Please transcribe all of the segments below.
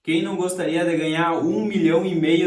Quem não gostaria de ganhar 1,5 milhão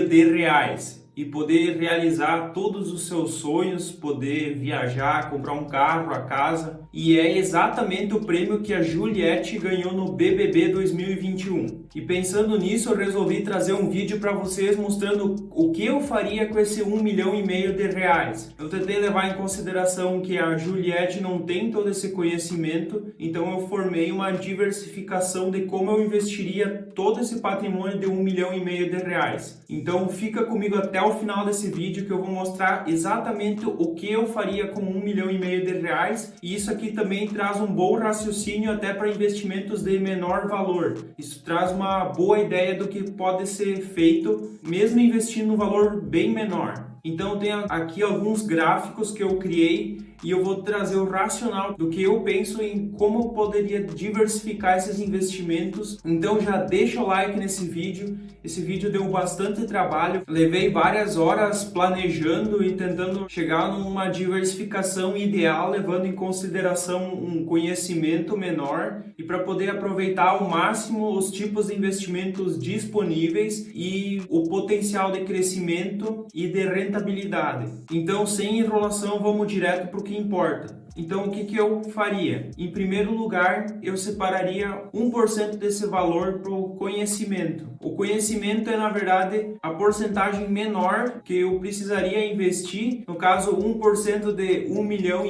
de reais e poder realizar todos os seus sonhos, poder viajar, comprar um carro, a casa? E é exatamente o prêmio que a Juliette ganhou no BBB 2021. E pensando nisso, eu resolvi trazer um vídeo para vocês mostrando o que eu faria com esse 1,5 milhão de reais. Eu tentei levar em consideração que a Juliette não tem todo esse conhecimento, então eu formei uma diversificação de como eu investiria todo esse patrimônio de 1,5 milhão de reais. Então fica comigo até o final desse vídeo que eu vou mostrar exatamente o que eu faria com 1,5 milhão de reais, e isso aqui também traz um bom raciocínio até para investimentos de menor valor. Isso traz uma boa ideia do que pode ser feito mesmo investindo um valor bem menor. Então tem aqui alguns gráficos que eu criei e eu vou trazer o racional do que eu penso em como poderia diversificar esses investimentos. Então já deixa o like nesse vídeo. Esse vídeo deu bastante trabalho, levei várias horas planejando e tentando chegar numa diversificação ideal, levando em consideração um conhecimento menor e para poder aproveitar ao máximo os tipos de investimentos disponíveis e o potencial de crescimento e de rentabilidade. Então, sem enrolação, vamos direto para o que importa. Então, o que eu faria? Em primeiro lugar, eu separaria 1% desse valor para o conhecimento. O conhecimento é, na verdade, a porcentagem menor que eu precisaria investir. No caso, 1% de 1,5 milhão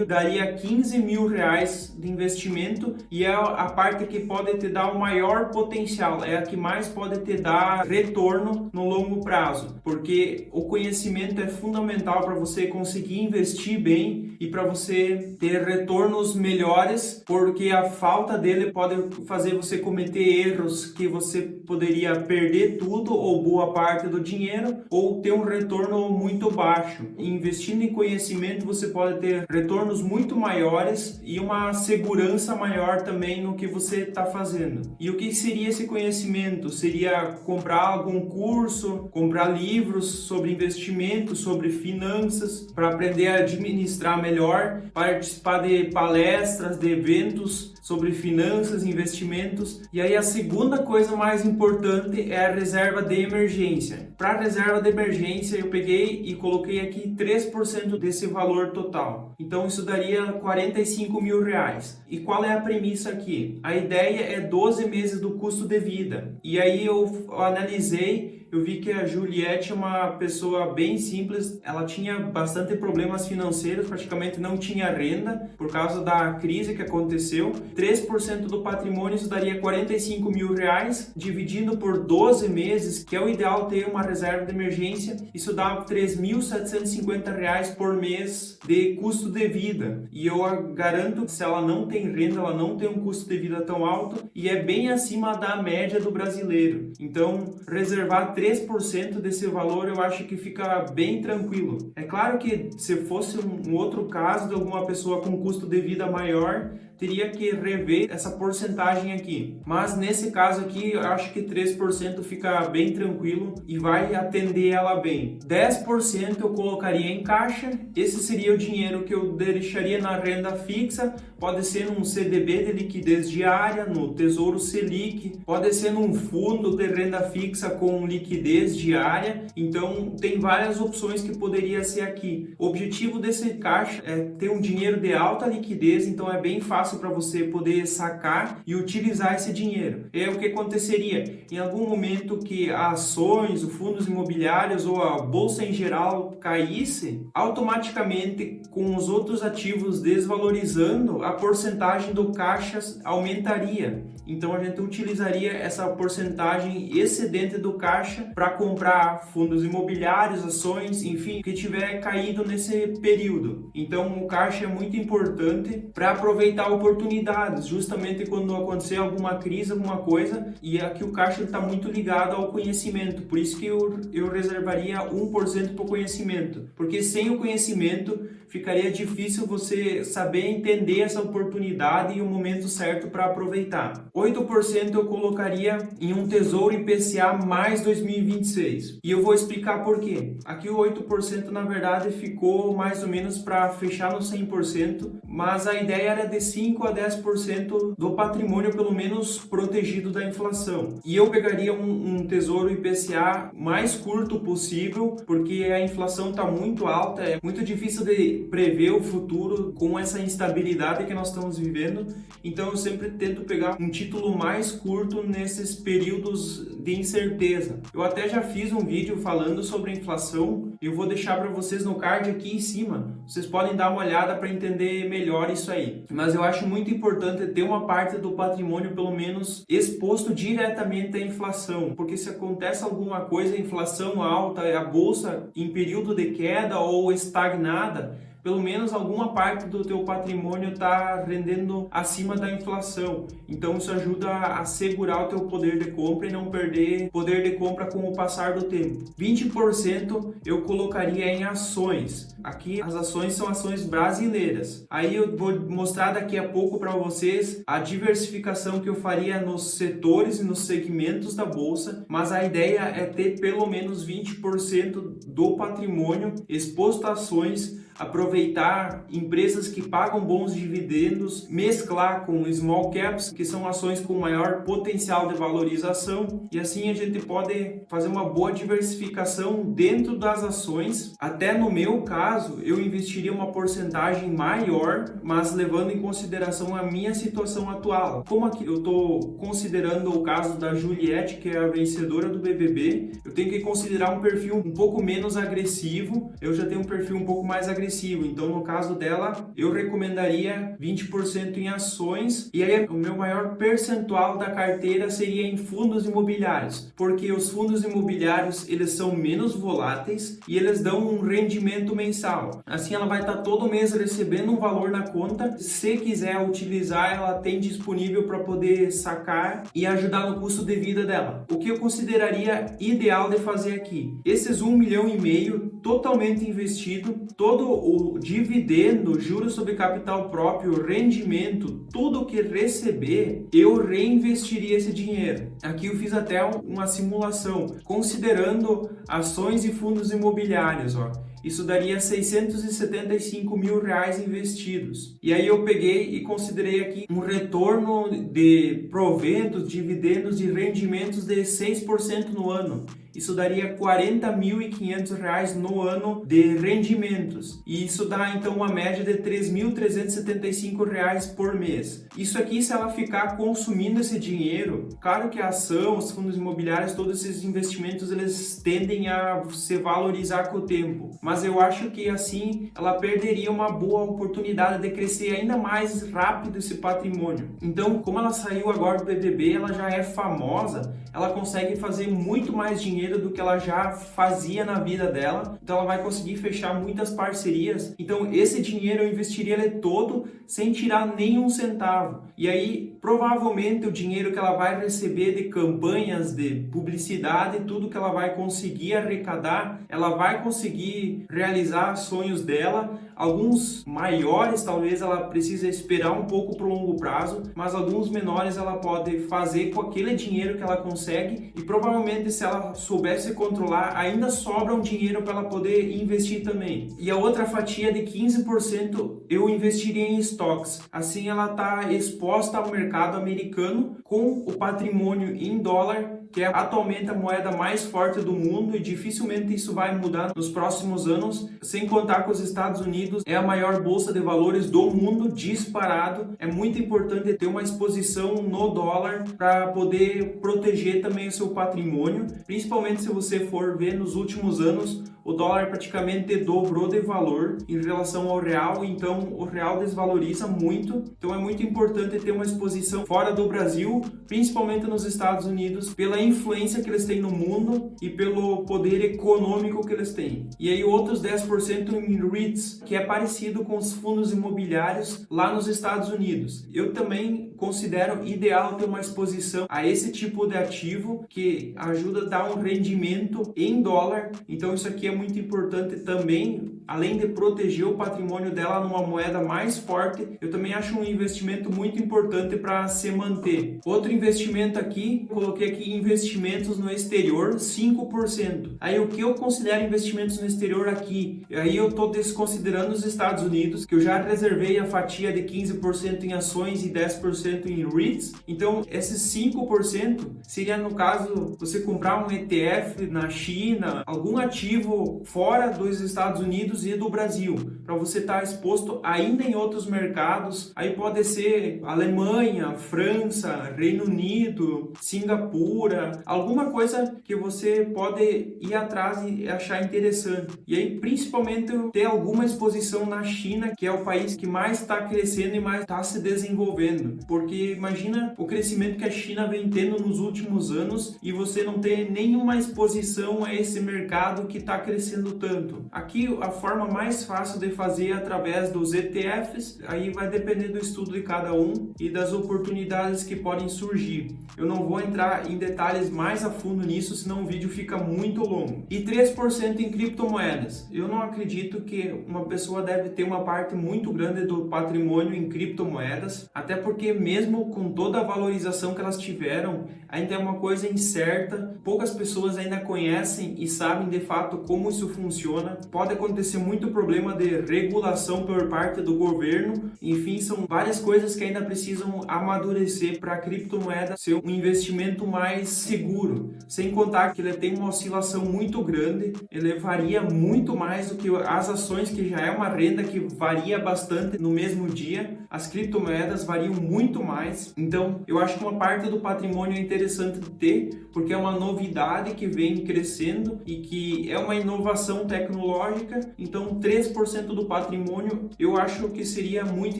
daria 15 mil reais de investimento e é a parte que pode te dar o maior potencial, é a que mais pode te dar retorno no longo prazo, porque o conhecimento é fundamental para você conseguir investir bem e para você ter retornos melhores, porque a falta dele pode fazer você cometer erros que você poderia perder tudo ou boa parte do dinheiro ou ter um retorno muito baixo. Investindo em conhecimento você pode ter retornos muito maiores e uma segurança maior também no que você está fazendo. E o que seria esse conhecimento? Seria comprar algum curso, comprar livros sobre investimento, sobre finanças, para aprender a administrar melhor, participar de palestras, de eventos sobre finanças, investimentos. E aí a segunda coisa mais importante é a reserva de emergência. Para a reserva de emergência eu peguei e coloquei aqui 3% desse valor total. Então isso daria 45 mil reais. E qual é a premissa aqui? A ideia é 12 meses do custo de vida. E aí eu analisei, eu vi que a Juliette é uma pessoa bem simples, ela tinha bastante problemas financeiros, praticamente não tinha renda por causa da crise que aconteceu. 3% do patrimônio, isso daria 45 mil reais, dividindo por 12 meses, que é o ideal ter uma reserva de emergência, isso dá 3.750 reais por mês de custo de vida. E eu garanto que se ela não tem renda, ela não tem um custo de vida tão alto e é bem acima da média do brasileiro. Então, reservar 3% desse valor eu acho que fica bem tranquilo. É claro que se fosse um outro caso de alguma pessoa com custo de vida maior, teria que rever essa porcentagem aqui. Mas nesse caso aqui, eu acho que 3% fica bem tranquilo e vai atender ela bem. 10% eu colocaria em caixa. Esse seria o dinheiro que eu deixaria na renda fixa. Pode ser num CDB de liquidez diária, no Tesouro Selic. Pode ser num fundo de renda fixa com liquidez diária. Então, tem várias opções que poderia ser aqui. O objetivo desse caixa é ter um dinheiro de alta liquidez, então é bem fácil para você poder sacar e utilizar esse dinheiro. É o que aconteceria em algum momento que ações, os fundos imobiliários ou a bolsa em geral caísse, automaticamente com os outros ativos desvalorizando, a porcentagem do caixa aumentaria. Então a gente utilizaria essa porcentagem excedente do caixa para comprar fundos imobiliários, ações, enfim, que tiver caído nesse período. Então o caixa é muito importante para aproveitar oportunidades, justamente quando acontecer alguma crise, alguma coisa, e aqui o caixa está muito ligado ao conhecimento, por isso que eu reservaria 1% para o conhecimento, porque sem o conhecimento ficaria difícil você saber entender essa essa oportunidade e o momento certo para aproveitar. 8% eu colocaria em um Tesouro IPCA mais 2026. E eu vou explicar por quê. Aqui o 8% na verdade ficou mais ou menos para fechar no 100%, mas a ideia era de 5 a 10% do patrimônio pelo menos protegido da inflação. E eu pegaria um Tesouro IPCA mais curto possível, porque a inflação está muito alta, é muito difícil de prever o futuro com essa instabilidade que nós estamos vivendo. Então eu sempre tento pegar um título mais curto nesses períodos de incerteza. Eu até já fiz um vídeo falando sobre a inflação, eu vou deixar para vocês no card aqui em cima. Vocês podem dar uma olhada para entender melhor isso aí. Mas eu acho muito importante ter uma parte do patrimônio pelo menos exposto diretamente à inflação, porque se acontece alguma coisa, a inflação alta, a bolsa em período de queda ou estagnada, pelo menos alguma parte do teu patrimônio está rendendo acima da inflação. Então isso ajuda a segurar o teu poder de compra e não perder poder de compra com o passar do tempo. 20% eu colocaria em ações. Aqui as ações são ações brasileiras. Aí eu vou mostrar daqui a pouco para vocês a diversificação que eu faria nos setores e nos segmentos da bolsa, mas a ideia é ter pelo menos 20% do patrimônio exposto a ações, aproveitar empresas que pagam bons dividendos, mesclar com small caps, que são ações com maior potencial de valorização, e assim a gente pode fazer uma boa diversificação dentro das ações. Até no meu caso, eu investiria uma porcentagem maior, mas levando em consideração a minha situação atual. Como aqui eu estou considerando o caso da Juliette, que é a vencedora do BBB, eu tenho que considerar um perfil um pouco menos agressivo. Eu já tenho um perfil um pouco mais agressivo, então no caso dela eu recomendaria 20% em ações, e aí o meu maior percentual da carteira seria em fundos imobiliários, porque os fundos imobiliários eles são menos voláteis e eles dão um rendimento mensal. Assim ela vai estar todo mês recebendo um valor na conta. Se quiser utilizar, ela tem disponível para poder sacar e ajudar no custo de vida dela. O que eu consideraria ideal de fazer aqui, esses 1,5 milhão totalmente investido, todo o dividendo, juros sobre capital próprio, rendimento, tudo que receber, eu reinvestiria esse dinheiro. Aqui eu fiz até uma simulação, considerando ações e fundos imobiliários, ó. Isso daria 675 mil reais investidos. E aí eu peguei e considerei aqui um retorno de proventos, dividendos e rendimentos de 6% no ano. Isso daria 40.500 reais no ano de rendimentos. E isso dá então uma média de 3.375 reais por mês. Isso aqui, se ela ficar consumindo esse dinheiro, claro que a ação, os fundos imobiliários, todos esses investimentos, eles tendem a se valorizar com o tempo. Mas eu acho que assim ela perderia uma boa oportunidade de crescer ainda mais rápido esse patrimônio. Então, como ela saiu agora do BBB, ela já é famosa, ela consegue fazer muito mais dinheiro do que ela já fazia na vida dela, então ela vai conseguir fechar muitas parcerias. Então esse dinheiro eu investiria ele todo sem tirar nenhum centavo, e aí provavelmente o dinheiro que ela vai receber de campanhas de publicidade, tudo que ela vai conseguir arrecadar, ela vai conseguir realizar sonhos dela. Alguns maiores talvez ela precisa esperar um pouco para o longo prazo, mas alguns menores ela pode fazer com aquele dinheiro que ela consegue, e provavelmente se ela soubesse controlar, ainda sobra um dinheiro para ela poder investir também. E a outra fatia de 15% eu investiria em estoques. Assim ela está exposta ao mercado americano com o patrimônio em dólar, que é atualmente a moeda mais forte do mundo, e dificilmente isso vai mudar nos próximos anos, sem contar que os Estados Unidos é a maior bolsa de valores do mundo, disparado. É muito importante ter uma exposição no dólar para poder proteger também o seu patrimônio, principalmente se você for ver nos últimos anos, o dólar praticamente dobrou de valor em relação ao real, então o real desvaloriza muito. Então é muito importante ter uma exposição fora do Brasil, principalmente nos Estados Unidos, pela influência que eles têm no mundo e pelo poder econômico que eles têm. E aí outros 10% em REITs, que é parecido com os fundos imobiliários lá nos Estados Unidos. Eu também considero ideal ter uma exposição a esse tipo de ativo que ajuda a dar um rendimento em dólar. Então isso aqui é muito importante também, além de proteger o patrimônio dela numa moeda mais forte, eu também acho um investimento muito importante para se manter. Outro investimento aqui, coloquei aqui investimentos no exterior, 5%. Aí o que eu considero investimentos no exterior aqui? Aí eu estou desconsiderando os Estados Unidos, que eu já reservei a fatia de 15% em ações e 10% em REITs. Então esses 5% seria, no caso, você comprar um ETF na China, algum ativo fora dos Estados Unidos e do Brasil, para você estar exposto ainda em outros mercados. Aí pode ser Alemanha, França, Reino Unido, Singapura, alguma coisa que você pode ir atrás e achar interessante. E aí principalmente ter alguma exposição na China, que é o país que mais está crescendo e mais está se desenvolvendo, porque imagina o crescimento que a China vem tendo nos últimos anos e você não ter nenhuma exposição a esse mercado que está crescendo tanto. Aqui a forma mais fácil de fazer é através dos ETFs, aí vai depender do estudo de cada um e das oportunidades que podem surgir. Eu não vou entrar em detalhes mais a fundo nisso, senão o vídeo fica muito longo. E 3% em criptomoedas. Eu não acredito que uma pessoa deve ter uma parte muito grande do patrimônio em criptomoedas, até porque mesmo com toda a valorização que elas tiveram, ainda é uma coisa incerta, poucas pessoas ainda conhecem e sabem de fato como isso funciona. Pode acontecer muito problema de regulação por parte do governo, enfim, são várias coisas que ainda precisam amadurecer para a criptomoeda ser um investimento mais seguro, sem contar que ele tem uma oscilação muito grande, ele varia muito mais do que as ações, que já é uma renda que varia bastante no mesmo dia. As criptomoedas variam muito mais, então eu acho que uma parte do patrimônio é interessante ter, porque é uma novidade que vem crescendo e que é uma inovação tecnológica. Então 3% do patrimônio eu acho que seria muito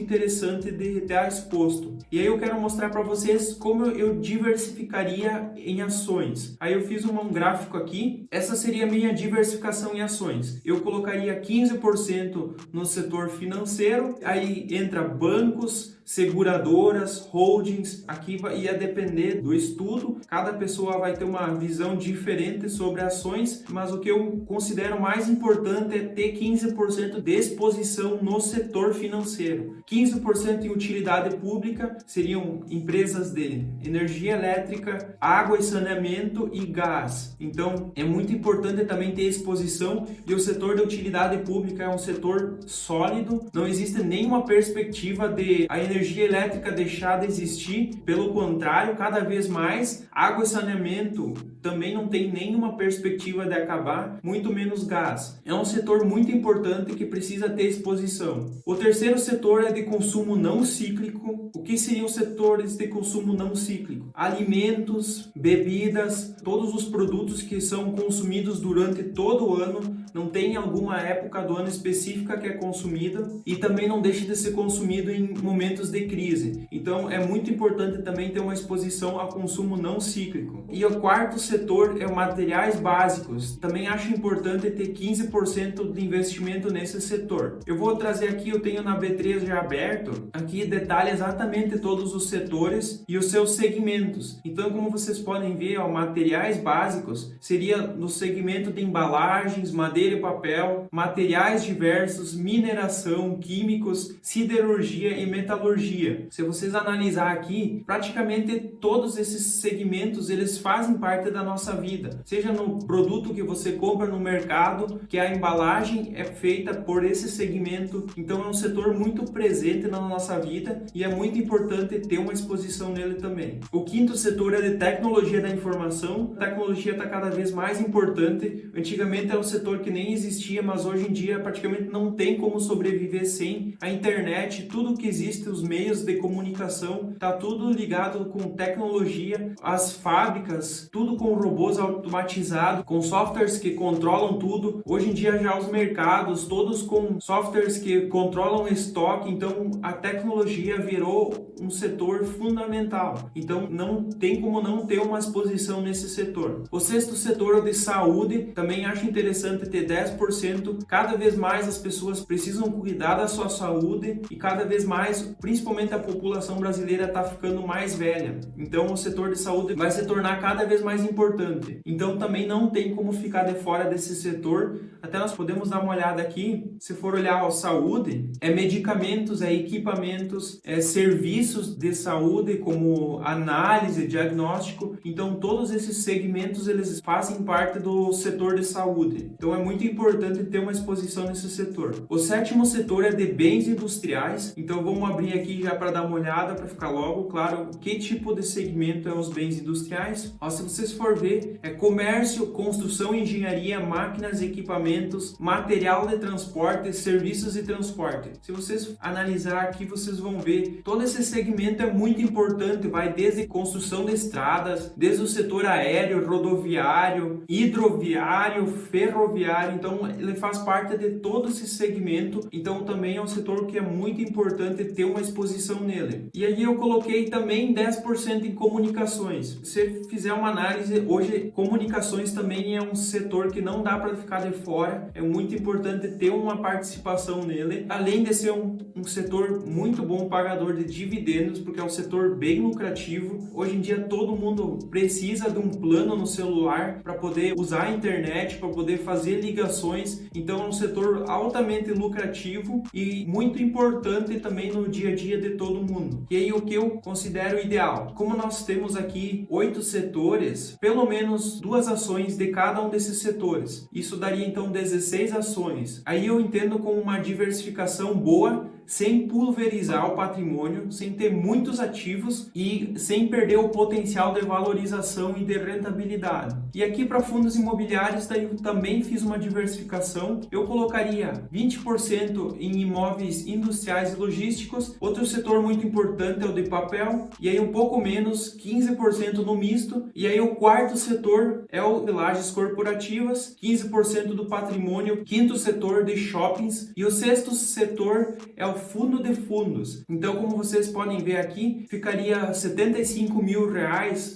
interessante de estar exposto. E aí eu quero mostrar para vocês como eu diversificaria em ações. Aí eu fiz um gráfico aqui, essa seria a minha diversificação em ações. Eu colocaria 15% no setor financeiro, aí entra bancos, seguradoras, holdings. Aqui ia depender do estudo, cada pessoa vai ter uma visão diferente sobre ações, mas o que eu considero mais importante é ter 15% de exposição no setor financeiro. 15% em utilidade pública, seriam empresas de energia elétrica, água e saneamento e gás. Então é muito importante também ter exposição, e o setor de utilidade pública é um setor sólido, não existe nenhuma perspectiva de a energia elétrica deixar de existir, pelo contrário, cada vez mais. Água e saneamento também não tem nenhuma perspectiva de acabar, muito menos gás. É um setor muito importante que precisa ter exposição. O terceiro setor é de consumo não cíclico. O que seriam os setores de consumo não cíclico? Alimentos, bebidas, todos os produtos que são consumidos durante todo o ano, não tem alguma época do ano específica que é consumida, e também não deixa de ser consumido em momentos de crise. Então é muito importante também ter uma exposição a consumo não cíclico. E o quarto setor é materiais básicos. Também acho importante ter 15% de investimento nesse setor. Eu vou trazer aqui, eu tenho na B3 já aberto, aqui detalha exatamente todos os setores e os seus segmentos. Então, como vocês podem ver, materiais básicos seria no segmento de embalagens, madeira e papel, materiais diversos, mineração, químicos, siderurgia e metalurgia. Se vocês analisar aqui, praticamente todos esses segmentos eles fazem parte da nossa vida, seja no produto que você compra no mercado, que a embalagem é feita por esse segmento. Então é um setor muito presente na nossa vida e é muito importante ter uma exposição nele também. O quinto setor é de tecnologia da informação. A tecnologia está cada vez mais importante. Antigamente era um setor que nem existia, mas hoje em dia praticamente não tem como sobreviver sem a internet. Tudo que existe, os meios de comunicação, está tudo ligado com tecnologia. As fábricas, tudo com robôs automatizados, com softwares que controlam tudo. Hoje em dia já os mercados, todos com softwares que controlam estoque. Então a tecnologia virou um setor fundamental. Então não tem como não ter uma exposição nesse setor. O sexto setor é o de saúde. Também acho interessante ter 10%. Cada vez mais as pessoas precisam cuidar da sua saúde e cada vez mais, principalmente a população brasileira está ficando mais velha. Então o setor de saúde vai se tornar cada vez mais importante. Então também não tem como ficar de fora desse setor. Até nós podemos dar uma olhada aqui, se for olhar a saúde, medicamentos, equipamentos, serviços de saúde como análise, diagnóstico. Então todos esses segmentos eles fazem parte do setor de saúde. Então é muito importante ter uma exposição nesse setor. O sétimo setor é de bens industriais. Então vamos abrir aqui já para dar uma olhada, para ficar logo claro que tipo de segmento é os bens industriais. Se vocês for ver, é comércio, construção, engenharia, máquinas, equipamentos, material de transporte, serviços de transporte. Se vocês analisar aqui, vocês vão ver todo esse segmento é muito importante, vai desde construção de estradas, desde o setor aéreo, rodoviário, hidroviário, ferroviário. Então ele faz parte de todo esse segmento. Então também é um setor que é muito importante ter uma exposição nele. E aí eu coloquei também 10% em comunicações. Se você fizer uma análise, hoje comunicações também é um setor que não dá para ficar de fora. É muito importante ter uma participação nele, além de ser um setor muito bom pagador de dividendos, porque é um setor bem lucrativo. Hoje em dia todo mundo precisa de um plano no celular para poder usar a internet, para poder fazer ligações. Então é um setor altamente lucrativo e muito importante também no dia a dia de todo mundo. E aí o que eu considero ideal? Como nós temos aqui 8 setores, pelo menos 2 ações de cada um desses setores. Isso daria então 16 ações. Aí eu entendo como uma diversificação boa, sem pulverizar o patrimônio, sem ter muitos ativos e sem perder o potencial de valorização e de rentabilidade. E aqui para fundos imobiliários daí eu também fiz uma diversificação. Eu colocaria 20% em imóveis industriais e logísticos. Outro setor muito importante é o de papel. E aí um pouco menos, 15% no misto. E aí o quarto setor é o de lajes corporativas, 15% do patrimônio. Quinto setor de shoppings. E o sexto setor é o fundo de fundos. Então, como vocês podem ver aqui, ficaria R$75 mil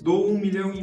do 1,5 milhão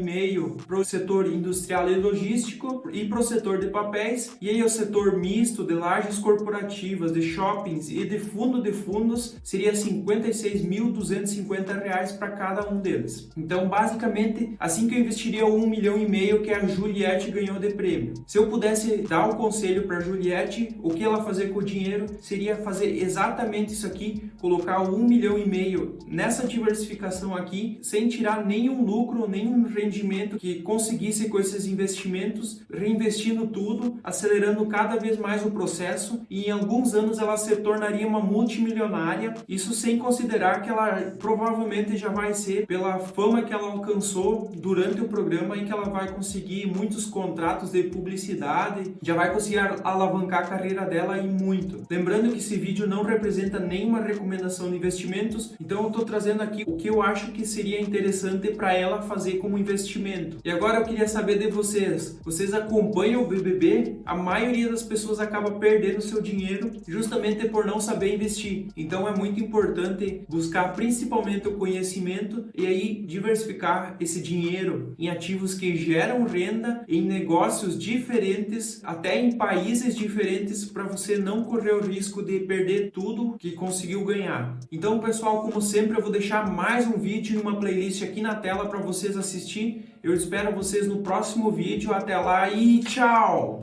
para o setor industrial e logístico e para o setor de papéis. E aí o setor misto de lajes corporativas, de shoppings e de fundo de fundos seria R$56.250 para cada um deles. Então, basicamente, assim que eu investiria o 1,5 milhão que a Juliette ganhou de prêmio. Se eu pudesse dar um conselho para a Juliette, o que ela fazer com o dinheiro seria fazer exatamente isso aqui, colocar o 1,5 milhão nessa diversificação aqui, sem tirar nenhum lucro, nenhum rendimento que conseguisse com esses investimentos, reinvestindo tudo, acelerando cada vez mais o processo, e em alguns anos ela se tornaria uma multimilionária, isso sem considerar que ela provavelmente já vai ser, pela fama que ela alcançou durante o programa, e que ela vai conseguir muitos contratos de publicidade, já vai conseguir alavancar a carreira dela e muito. Lembrando que esse vídeo não representa nenhuma recomendação de investimentos, então eu estou trazendo aqui o que eu acho que seria interessante para ela fazer como investimento. E agora eu queria saber de vocês. Vocês acompanham o BBB? A maioria das pessoas acaba perdendo seu dinheiro justamente por não saber investir. Então é muito importante buscar principalmente o conhecimento e aí diversificar esse dinheiro em ativos que geram renda, em negócios diferentes, até em países diferentes, para você não correr o risco de perder tudo que conseguiu ganhar. Então, pessoal, como sempre, eu vou deixar mais um vídeo e uma playlist aqui na tela para vocês assistir. Eu espero vocês no próximo vídeo. Até lá e tchau!